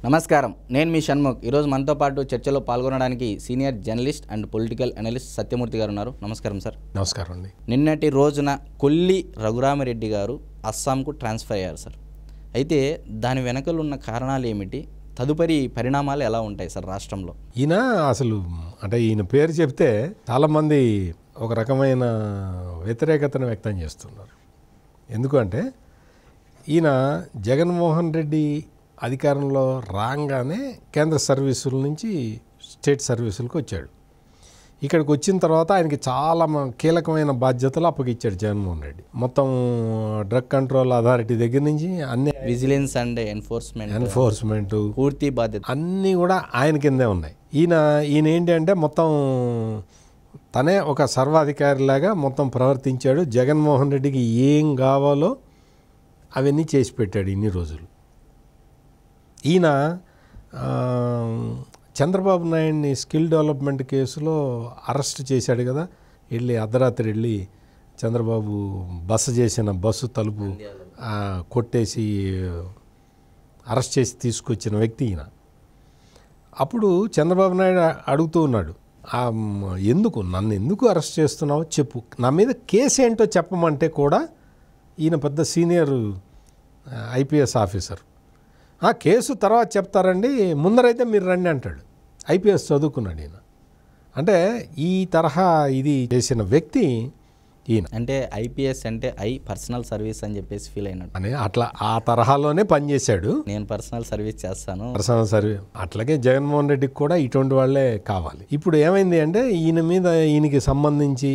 నమస్కారం, నేను మీ షణ్ముఖ్. ఈరోజు మనతో పాటు చర్చలో పాల్గొనడానికి senior journalist and political analyst Satyamurthy గారు ఉన్నారు. నమస్కారం సార్. నమస్కారం అండి. నిన్నటి రోజున కొల్లి రఘురామిరెడ్డి గారు అస్సాంకు ట్రాన్స్ఫర్ అయ్యారు సార్. అయితే దాని వెనకలు ఉన్న కారణాలు ఏమిటి, తదుపరి పరిణామాలు ఎలా ఉంటాయి సార్ రాష్ట్రంలో? ఈయన అసలు ఈయన పేరు చెప్తే చాలామంది ఒక రకమైన వ్యతిరేకతను వ్యక్తం చేస్తున్నారు. ఎందుకంటే ఈయన జగన్మోహన్ రెడ్డి అధికారంలో రాగానే కేంద్ర సర్వీసుల నుంచి స్టేట్ సర్వీసులకు వచ్చాడు. ఇక్కడికి వచ్చిన తర్వాత ఆయనకి చాలా కీలకమైన బాధ్యతలు అప్పగిచ్చాడు జగన్మోహన్ రెడ్డి. మొత్తం డ్రగ్ కంట్రోల్ అథారిటీ దగ్గర నుంచి అన్ని విజిలెన్స్ అండ్ ఎన్ఫోర్స్మెంట్ పూర్తి బాధ్యత అన్నీ కూడా ఆయన కిందే ఉన్నాయి. ఈయన ఏంటి అంటే మొత్తం తనే ఒక సర్వాధికారిలాగా మొత్తం ప్రవర్తించాడు. జగన్మోహన్ రెడ్డికి ఏం కావాలో అవన్నీ చేసి పెట్టాడు ఇన్ని రోజులు. ఈయన చంద్రబాబు నాయుడిని స్కిల్ డెవలప్మెంట్ కేసులో అరెస్ట్ చేశాడు కదా. అర్ధరాత్రి వెళ్ళి చంద్రబాబు చేసిన బస్సు తలుపు కొట్టేసి అరెస్ట్ చేసి తీసుకొచ్చిన వ్యక్తి ఈయన. అప్పుడు చంద్రబాబు నాయుడు అడుగుతూ ఉన్నాడు, నన్ను ఎందుకు అరెస్ట్ చేస్తున్నావు చెప్పు, నా మీద కేసు ఏంటో చెప్పమంటే కూడా ఈయన పెద్ద సీనియర్ ఐపీఎస్ ఆఫీసర్. కేసు తర్వాత చెప్తారండి, ముందరైతే మీరు రండి అంటాడు. ఐపీఎస్ చదువుకున్నాడు ఈయన. అంటే ఈ తరహా ఇది చేసిన వ్యక్తి ఈయన. అంటే ఐపీఎస్ అంటే పర్సనల్ సర్వీస్ అని చెప్పేసి ఫీల్ అయినట్టు అని అట్లా ఆ తరహాలోనే పనిచేశాడు. నేను పర్సనల్ సర్వీస్ చేస్తాను, పర్సనల్ సర్వీస్. అట్లాగే జగన్మోహన్ రెడ్డికి కూడా ఇటువంటి వాళ్ళే కావాలి. ఇప్పుడు ఏమైంది అంటే ఈయనకి సంబంధించి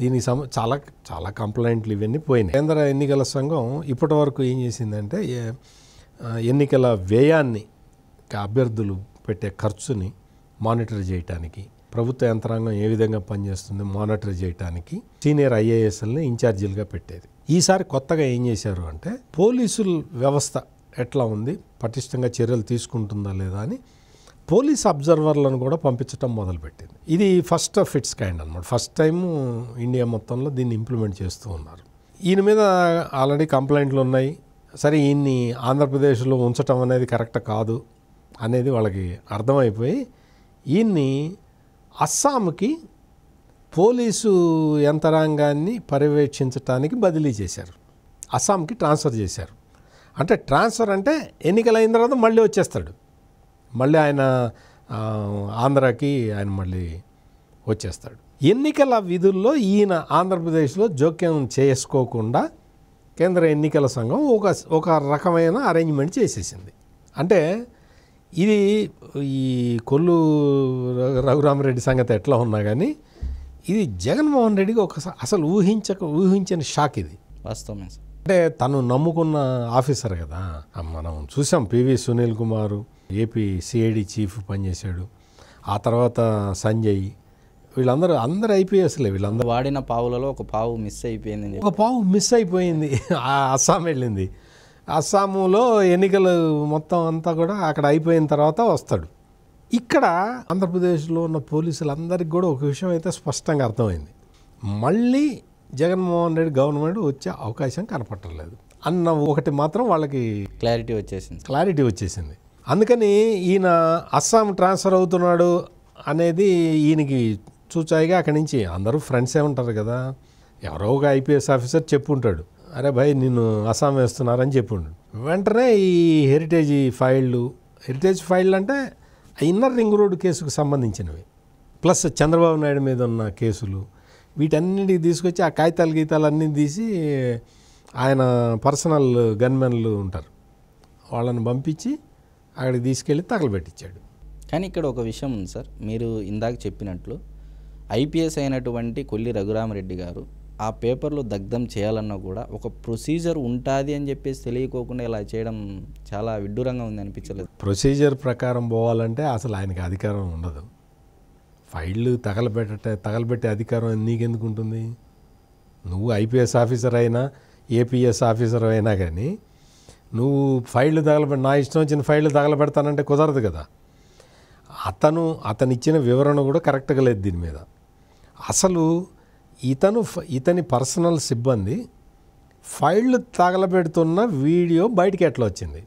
దీనికి చాలా చాలా కంప్లైంట్లు ఇవన్నీ పోయినాయి. కేంద్ర ఎన్నికల సంఘం ఇప్పటి వరకు ఏం చేసిందంటే ఎన్నికల వ్యయాన్ని, అభ్యర్థులు పెట్టే ఖర్చుని మానిటర్ చేయడానికి, ప్రభుత్వ యంత్రాంగం ఏ విధంగా పనిచేస్తుంది మానిటర్ చేయడానికి సీనియర్ ఐఏఎస్ఎల్ని ఇన్ఛార్జీలుగా పెట్టేది. ఈసారి కొత్తగా ఏం చేశారు అంటే పోలీసుల వ్యవస్థ ఎట్లా ఉంది, పటిష్టంగా చర్యలు తీసుకుంటుందా లేదా అని పోలీస్ అబ్జర్వర్లను కూడా పంపించడం మొదలుపెట్టింది. ఇది ఫస్ట్ ఆఫ్ ఇట్స్ కైండ్ అనమాట. ఫస్ట్ టైం ఇండియా మొత్తంలో దీన్ని ఇంప్లిమెంట్ చేస్తూ ఉన్నారు. ఈయన మీద ఆల్రెడీ కంప్లైంట్లు ఉన్నాయి. సరే, ఈయన్ని ఆంధ్రప్రదేశ్లో ఉంచటం అనేది కరెక్ట్ కాదు అనేది వాళ్ళకి అర్థమైపోయి ఈయన్ని అస్సాంకి పోలీసు యంత్రాంగాన్ని పర్యవేక్షించడానికి బదిలీ చేశారు. అస్సాంకి ట్రాన్స్ఫర్ చేశారు. అంటే ట్రాన్స్ఫర్ అంటే ఎన్నికలు అయిన తర్వాత మళ్ళీ వచ్చేస్తాడు. మళ్ళీ ఆయన ఆంధ్రాకి ఆయన మళ్ళీ వచ్చేస్తాడు. ఎన్నికల విధుల్లో ఈయన ఆంధ్రప్రదేశ్లో జోక్యం చేసుకోకుండా కేంద్ర ఎన్నికల సంఘం ఒక రకమైన అరేంజ్మెంట్ చేసేసింది. అంటే ఇది ఈ కొల్లు రఘురామిరెడ్డి సంగతి ఎట్లా ఉన్నా కానీ ఇది జగన్మోహన్ రెడ్డికి అసలు ఊహించని షాక్ ఇది. వాస్తవమే. అంటే తను నమ్ముకున్న ఆఫీసర్ కదా. మనం చూసాం, PV Sunil Kumar AP CID chief పనిచేశాడు. ఆ తర్వాత సంజయ్, అందరూ ఐపీఎస్లే. వీళ్ళందరూ వాడిన పావులలో ఒక పావు మిస్ అయిపోయింది. ఒక పావు మిస్ అయిపోయింది. అస్సాం వెళ్ళింది. అస్సాంలో ఎన్నికలు మొత్తం అంతా కూడా అక్కడ అయిపోయిన తర్వాత వస్తాడు. ఇక్కడ ఆంధ్రప్రదేశ్లో ఉన్న పోలీసులందరికీ కూడా ఒక విషయం అయితే స్పష్టంగా అర్థమైంది, మళ్ళీ జగన్మోహన్ రెడ్డి గవర్నమెంట్ వచ్చే అవకాశం కనపట్టలేదు అన్న ఒకటి మాత్రం వాళ్ళకి క్లారిటీ వచ్చేసింది. అందుకని ఈయన అస్సాం ట్రాన్స్ఫర్ అవుతున్నాడు అనేది ఈయనకి చూచాయిగా అక్కడి నుంచి అందరూ ఫ్రెండ్సే ఉంటారు కదా. ఎవరో ఒక ఐపీఎస్ ఆఫీసర్ చెప్పుంటాడు, అరే భయ్ నిన్ను అస్సాం వేస్తున్నారని చెప్పుంటాడు. వెంటనే ఈ హెరిటేజ్ ఫైళ్ళు అంటే ఇన్నర్ రింగ్ రోడ్డు కేసుకు సంబంధించినవి, ప్లస్ చంద్రబాబు నాయుడు మీద ఉన్న కేసులు, వీటన్నిటికి తీసుకొచ్చి ఆ కాగితాలు అన్నీ తీసి ఆయన పర్సనల్ గన్మెన్లు ఉంటారు, వాళ్ళని పంపించి అక్కడికి తీసుకెళ్ళి తగలబెట్టించాడు. కానీ ఇక్కడ ఒక విషయం ఉంది సార్, మీరు ఇందాక చెప్పినట్లు ఐపీఎస్ అయినటువంటి కొల్లి రఘురామిరెడ్డి గారు ఆ పేపర్లు దగ్ధం చేయాలన్నా కూడా ఒక ప్రొసీజర్ ఉంటుంది అని చెప్పేసి తెలియకోకుండా ఇలా చేయడం చాలా విడ్డూరంగా ఉంది అనిపించలేదు? ప్రొసీజర్ ప్రకారం పోవాలంటే అసలు ఆయనకి అధికారం ఉండదు. ఫైళ్ళు తగలబెట్టే అధికారం నీకెందుకు ఉంటుంది? నువ్వు ఐపీఎస్ ఆఫీసర్ అయినా ఏపీఎస్ ఆఫీసర్ అయినా కానీ నువ్వు ఫైళ్ళు నా ఇష్టం వచ్చిన ఫైళ్ళు తగలబెడతానంటే కుదరదు కదా. అతను ఇచ్చిన వివరణ కూడా కరెక్ట్గా లేదు దీని మీద. అసలు ఇతని పర్సనల్ సిబ్బంది ఫైళ్ళు తగలబెడుతున్న వీడియో బయటికి ఎట్లా వచ్చింది?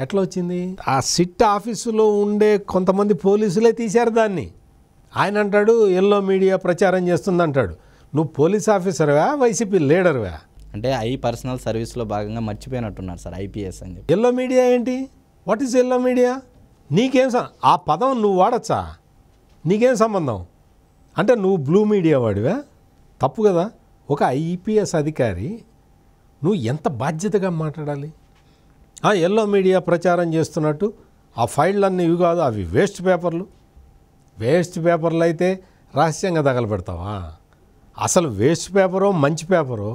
ఎట్లా వచ్చింది? ఆ సిట్ ఆఫీసులో ఉండే కొంతమంది పోలీసులే తీశారు దాన్ని. ఆయన అంటాడు ఎల్లో మీడియా ప్రచారం చేస్తుంది అంటాడు. నువ్వు పోలీస్ ఆఫీసర్వా, వైసీపీ లీడర్వా? అంటే పర్సనల్ సర్వీస్లో భాగంగా మర్చిపోయినట్టున్నారు సార్ ఐపీఎస్ అని చెప్పి. ఎల్లో మీడియా ఏంటి? What is yellow media? నీకేం ఆ పదం నువ్వు వాడచ్చా? నీకేం సంబంధం? అంటే నువ్వు బ్లూ మీడియా వాడివా? తప్పు కదా. ఒక ఐపీఎస్ అధికారి నువ్వు ఎంత బాధ్యతగా మాట్లాడాలి? ఎల్లో మీడియా ప్రచారం చేస్తున్నట్టు ఆ ఫైళ్ళన్నీ ఇవి కాదు, అవి వేస్ట్ పేపర్లు. వేస్ట్ పేపర్లు అయితే రహస్యంగా తగలబెడతావా? అసలు వేస్ట్ పేపరో మంచి పేపరో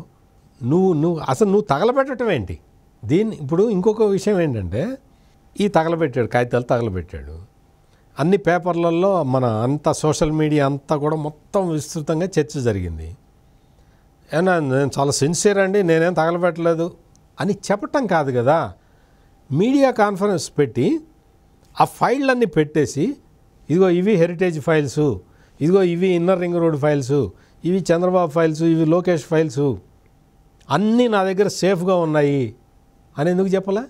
నువ్వు తగలబెట్టడం ఏంటి? దీన్ని ఇప్పుడు ఇంకొక విషయం ఏంటంటే, ఈ తగలబెట్టాడు, కాగితాలు తగలబెట్టాడు. అన్ని పేపర్లలో మన అంతా సోషల్ మీడియా అంతా కూడా మొత్తం విస్తృతంగా చర్చ జరిగింది. ఏనా నేను చాలా సిన్సియర్ అండి, నేనేం తగలబెట్టలేదు అని చెప్పటం కాదు కదా. మీడియా కాన్ఫరెన్స్ పెట్టి ఆ ఫైళ్ళన్నీ పెట్టేసి, ఇదిగో ఇవి హెరిటేజ్ ఫైల్సు, ఇదిగో ఇవి ఇన్నర్ రింగ్ రోడ్ ఫైల్సు, ఇవి చంద్రబాబు ఫైల్సు, ఇవి లోకేష్ ఫైల్సు, అన్నీ నా దగ్గర సేఫ్గా ఉన్నాయి అని ఎందుకు చెప్పలే?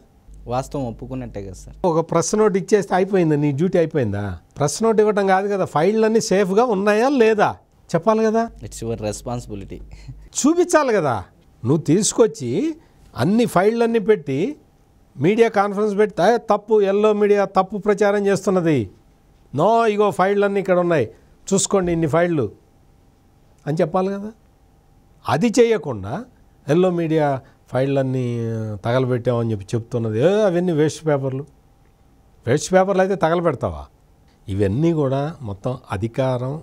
వాస్తవం ఒప్పుకున్నట్టే కదా సార్. ఒక ప్రెస్ నోట్ ఇచ్చేస్తే అయిపోయిందా? నీ డ్యూటీ అయిపోయిందా? ప్రెస్ నోట్ ఇవ్వటం కాదు కదా, ఫైళ్ళన్నీ సేఫ్గా ఉన్నాయా లేదా చెప్పాలి కదా. It's your responsibility. చూపించాలి కదా. నువ్వు తీసుకొచ్చి అన్ని ఫైళ్ళన్నీ పెట్టి మీడియా కాన్ఫరెన్స్ పెడితే తప్పు, ఎల్లో మీడియా తప్పు ప్రచారం చేస్తున్నది, నో ఇగో ఫైళ్ళన్నీ ఇక్కడ ఉన్నాయి చూసుకోండి ఇన్ని ఫైళ్ళు అని చెప్పాలి కదా. అది చేయకుండా ఎల్లో మీడియా ఫైళ్ళన్నీ తగలబెట్టామని చెప్పి చెప్తున్నది. అవన్నీ వేస్ట్ పేపర్లు. వేస్ట్ పేపర్లు అయితే తగలబెడతావా? ఇవన్నీ కూడా మొత్తం అధికారం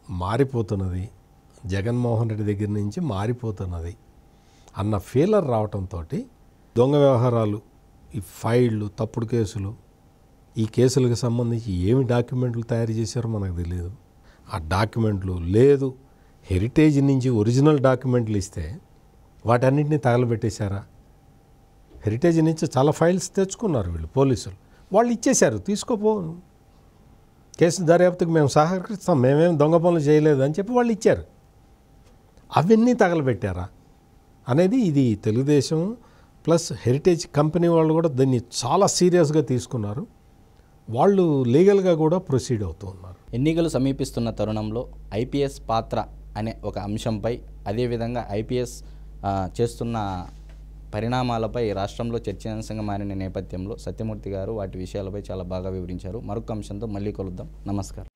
మారిపోతున్నది, జగన్మోహన్ రెడ్డి దగ్గర నుంచి మారిపోతున్నది అన్న ఫీలర్ రావటంతో దొంగ వ్యవహారాలు, ఈ ఫైళ్ళు, తప్పుడు కేసులు, ఈ కేసులకు సంబంధించి ఏమి డాక్యుమెంట్లు తయారు చేశారో మనకు తెలియదు. ఆ డాక్యుమెంట్లు లేదు, హెరిటేజ్ నుంచి ఒరిజినల్ డాక్యుమెంట్లు ఇస్తే వాటన్నింటినీ తగలబెట్టేశారా? హెరిటేజ్ నుంచి చాలా ఫైల్స్ తెచ్చుకున్నారు వీళ్ళు పోలీసులు, వాళ్ళు ఇచ్చేశారు, తీసుకోపో కేసు దర్యాప్తుకు మేము సహకరిస్తాం, మేమేం దొంగ పనులు చేయలేదు అని చెప్పి వాళ్ళు ఇచ్చారు. అవన్నీ తగలబెట్టారా అనేది ఇది తెలుగుదేశం ప్లస్ హెరిటేజ్ కంపెనీ వాళ్ళు కూడా దీన్ని చాలా సీరియస్గా తీసుకున్నారు. వాళ్ళు లీగల్గా కూడా ప్రొసీడ్ అవుతూ ఉన్నారు. ఎన్నికలు సమీపిస్తున్న తరుణంలో ఐపీఎస్ పాత్ర అనే ఒక అంశంపై, అదేవిధంగా ఐపీఎస్ చేస్తున్న పరిణామాలపై రాష్ట్రంలో చర్చాంశంగా మారిన నేపథ్యంలో సత్యమూర్తి గారు వాటి విషయాలపై చాలా బాగా వివరించారు. మరొక అంశంతో మళ్ళీ కలుద్దాం. నమస్కారం.